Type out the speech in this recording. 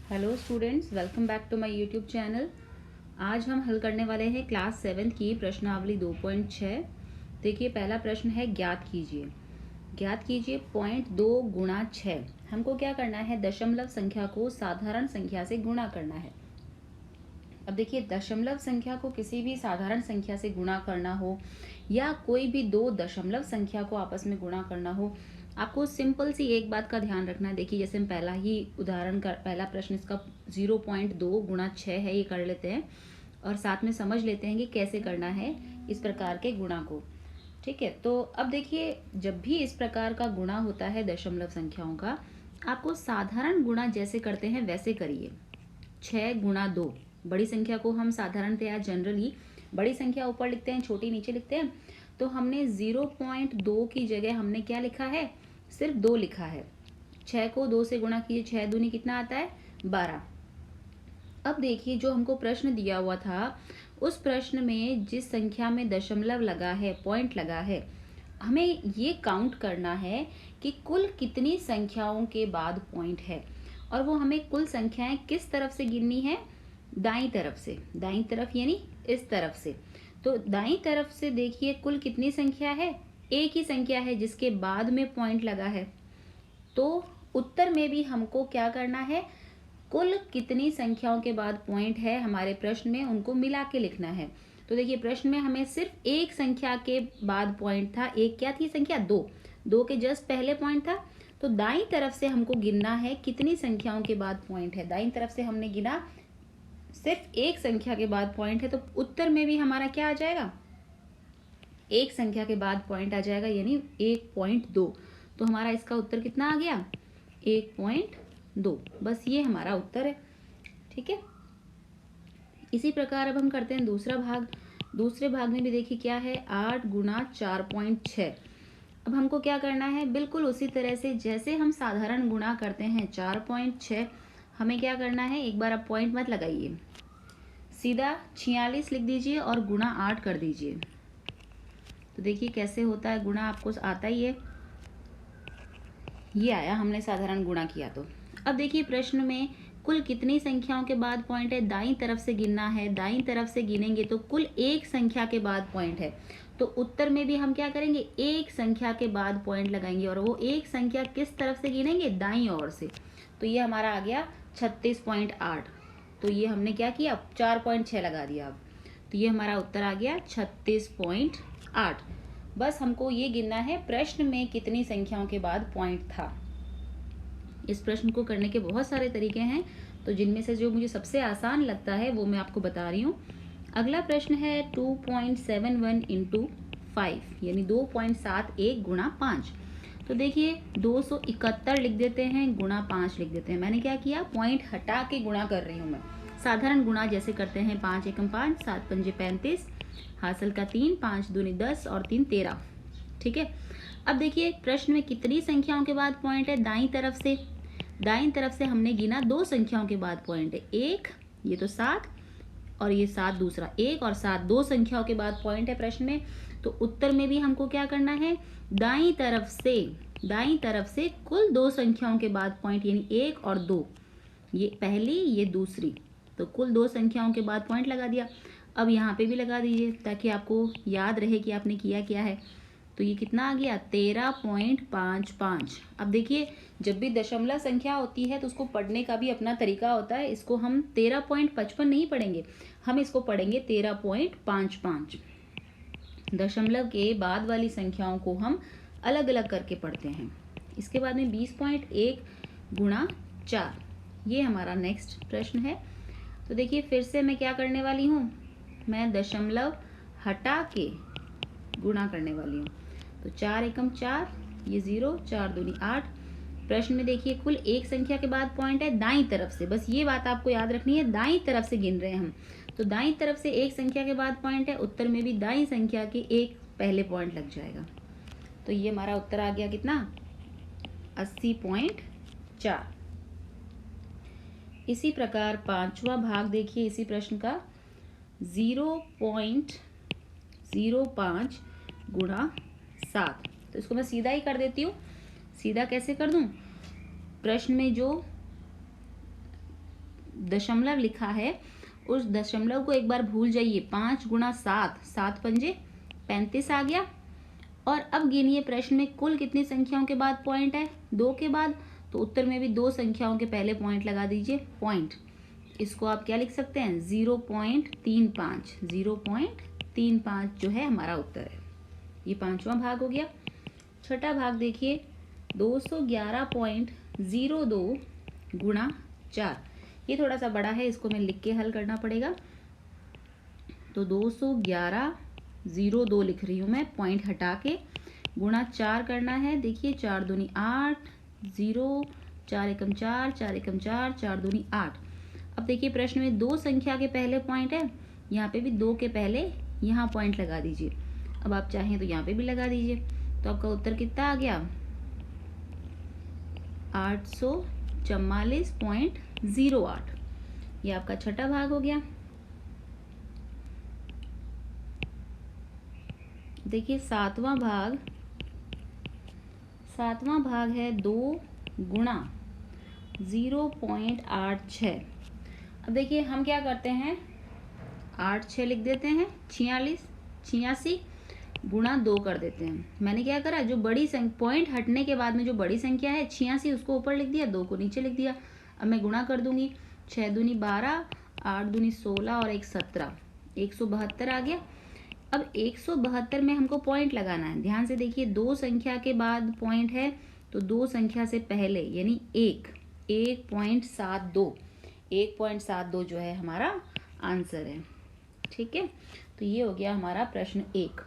Hello students, welcome back to my YouTube channel. आज हम हल करने वाले हैं क्लास 7 की प्रश्नावली 2.6। देखिए, पहला प्रश्न है ज्ञात कीजिए। ज्ञात कीजिए 0.2 गुणा 6। हमको क्या करना है, दशमलव संख्या को साधारण संख्या से गुणा करना है। अब देखिए, दशमलव संख्या को किसी भी साधारण संख्या से गुणा करना हो या कोई भी दो दशमलव संख्या को आपस में गुणा करना हो, आपको सिंपल सी एक बात का ध्यान रखना है। देखिए, जैसे हम पहला ही उदाहरण का पहला प्रश्न इसका 0.2 गुणा 6 है, ये कर लेते हैं और साथ में समझ लेते हैं कि कैसे करना है इस प्रकार के गुणा को। ठीक है, तो अब देखिए, जब भी इस प्रकार का गुणा होता है दशमलव संख्याओं का, आपको साधारण गुणा जैसे करते हैं वैसे करिए। 6 गुणा 2, बड़ी संख्या को हम साधारणतया जनरली बड़ी संख्या ऊपर लिखते हैं, छोटी नीचे लिखते हैं। तो हमने 0.2 की जगह हमने क्या लिखा है, सिर्फ 2 लिखा है। 6 को 2 से गुणा कीजिए, 6 दूनी कितना आता है, 12। अब देखिए, जो हमको प्रश्न दिया हुआ था, उस प्रश्न में जिस संख्या में दशमलव लगा है, पॉइंट लगा है, हमें ये काउंट करना है कि कुल कितनी संख्याओं के बाद पॉइंट है। और वो हमें कुल संख्याएं किस तरफ से गिननी है, दाईं तरफ से। दाईं तरफ यानी इस तरफ से। तो दाईं तरफ से देखिए, कुल कितनी संख्या है, एक ही संख्या है जिसके बाद में पॉइंट लगा है। तो उत्तर में भी हमको क्या करना है, कुल कितनी संख्याओं के बाद पॉइंट है हमारे प्रश्न में, उनको मिला के लिखना है। तो देखिए, प्रश्न में हमें सिर्फ एक संख्या के बाद पॉइंट था। एक क्या थी संख्या, 2। 2 के जस्ट पहले पॉइंट था। तो दाईं तरफ से हमको गिनना है कितनी संख्याओं के बाद पॉइंट है। दाईं तरफ से हमने गिना, सिर्फ एक संख्या के बाद पॉइंट है, तो उत्तर में भी हमारा क्या आ जाएगा, एक संख्या के बाद पॉइंट आ जाएगा, यानी 1.2। तो हमारा इसका उत्तर कितना आ गया, 1.2। बस ये हमारा उत्तर है। ठीक है, इसी प्रकार अब हम करते हैं दूसरा भाग। दूसरे भाग में भी देखिए क्या है, 8 गुणा 4.6। अब हमको क्या करना है, बिल्कुल उसी तरह से जैसे हम साधारण गुणा करते हैं 4.6, हमें क्या करना है, एक बार आप पॉइंट मत लगाइए, सीधा 46 लिख दीजिए और गुणा 8 कर दीजिए। तो देखिए कैसे होता है गुणा, आपको आता ही है। ये आया, हमने साधारण गुणा किया। तो अब देखिए, प्रश्न में कुल कितनी संख्याओं के बाद पॉइंट है, दाईं तरफ से गिनना है। दाईं तरफ से गिनेंगे तो कुल एक संख्या के बाद पॉइंट है। तो उत्तर में भी हम क्या करेंगे, एक संख्या के बाद पॉइंट लगाएंगे और वो एक संख्या किस तरफ से गिनेंगे, दाईं ओर से। तो ये हमारा आ गया 36.8। तो ये हमने क्या किया, 4.6 लगा दिया। अब तो ये हमारा उत्तर आ गया 36.8। बस हमको ये गिनना है प्रश्न में कितनी संख्याओं के बाद पॉइंट था। इस प्रश्न को करने के बहुत सारे तरीके हैं, तो जिनमें से जो मुझे सबसे आसान लगता है वो मैं आपको बता रही हूँ। अगला प्रश्न है 2.71 इंटू 5, यानी 2.71 गुणा 5। तो देखिए, 271 लिख देते हैं, गुणा 5 लिख देते हैं। मैंने क्या किया, पॉइंट हटा के गुणा कर रही हूँ मैं। साधारण गुणा जैसे करते हैं, 5 एकम 5, 7 पंजे 35, हासिल का 3, 5 दूनी 10 और 3 13। ठीक है, अब देखिए प्रश्न में कितनी संख्याओं के बाद पॉइंट है, दाईं तरफ से। दाईं तरफ से हमने गिना 2 संख्याओं के बाद पॉइंट है, एक, ये तो 7 और ये 7 दूसरा, 1 और 7 2 संख्याओं के बाद पॉइंट है प्रश्न में। तो उत्तर में भी हमको क्या करना है, दाईं तरफ से कुल 2 संख्याओं के बाद पॉइंट, यानी 1 और 2, ये पहली ये दूसरी, तो कुल 2 संख्याओं के बाद पॉइंट लगा दिया। अब यहाँ पे भी लगा दीजिए ताकि आपको याद रहे कि आपने किया क्या है। तो ये कितना आ गया, 13.55। अब देखिए, जब भी दशमलव संख्या होती है तो उसको पढ़ने का भी अपना तरीका होता है। इसको हम 13.55 नहीं पढ़ेंगे, हम इसको पढ़ेंगे 13.55। दशमलव के बाद वाली संख्याओं को हम अलग अलग करके पढ़ते हैं। इसके बाद में 20.1 गुणा 4, ये हमारा नेक्स्ट प्रश्न है। तो देखिए, फिर से मैं क्या करने वाली हूँ, मैं दशमलव हटा के गुणा करने वाली हूँ। तो 4 एकम 4, ये 0, 4 दूनी 8। प्रश्न में देखिए, कुल एक संख्या के बाद पॉइंट है दाईं तरफ से। बस ये बात आपको याद रखनी है, दाईं तरफ से गिन रहे हैं हम। तो दाईं तरफ से एक संख्या के बाद पॉइंट है, उत्तर में भी दाईं संख्या के एक पहले पॉइंट लग जाएगा। तो ये हमारा उत्तर आ गया कितना, 80.4। इसी प्रकार पांचवा भाग देखिए इसी प्रश्न का, 0.05 गुणा 7। तो इसको मैं सीधा ही कर देती हूँ। सीधा कैसे कर दूं, प्रश्न में जो दशमलव लिखा है उस दशमलव को एक बार भूल जाइए। 5 गुणा 7, 7 पंजे 35 आ गया। और अब गिनिए प्रश्न में कुल कितनी संख्याओं के बाद पॉइंट है, 2 के बाद। तो उत्तर में भी 2 संख्याओं के पहले पॉइंट लगा दीजिए, पॉइंट। इसको आप क्या लिख सकते हैं, 0.35, 0.35 जो है हमारा उत्तर है। ये 5वां भाग हो गया। छठा भाग देखिए, 211.02 गुणा 4। ये थोड़ा सा बड़ा है, इसको मैं लिख के हल करना पड़ेगा। तो 211.02 लिख रही हूँ मैं, पॉइंट हटा के, गुणा 4 करना है। देखिए 4 दूनी 8, 0, 4 एकम 4, 4 एकम 4, 4 दूनी 8। अब देखिए प्रश्न में 2 संख्या के पहले पॉइंट है, यहाँ पे भी 2 के पहले यहाँ पॉइंट लगा दीजिए। अब आप चाहें तो यहाँ पे भी लगा दीजिए। तो आपका उत्तर कितना आ गया, 844.08। ये आपका छठा भाग हो गया। देखिए सातवां भाग है 2 गुणा 0.86। अब देखिए हम क्या करते हैं, 8 6 लिख देते हैं, 86 गुणा 2 कर देते हैं। मैंने क्या करा, जो बड़ी पॉइंट हटने के बाद में जो बड़ी संख्या है 86, उसको ऊपर लिख दिया, 2 को नीचे लिख दिया। अब मैं गुणा कर दूंगी, 6 दूनी 12, 8 दूनी 16 और 1 17, 172 आ गया। अब 172 में हमको पॉइंट लगाना है। ध्यान से देखिए, 2 संख्या के बाद पॉइंट है, तो 2 संख्या से पहले यानी 1.72 जो है हमारा आंसर है। ठीक है, तो ये हो गया हमारा प्रश्न 1।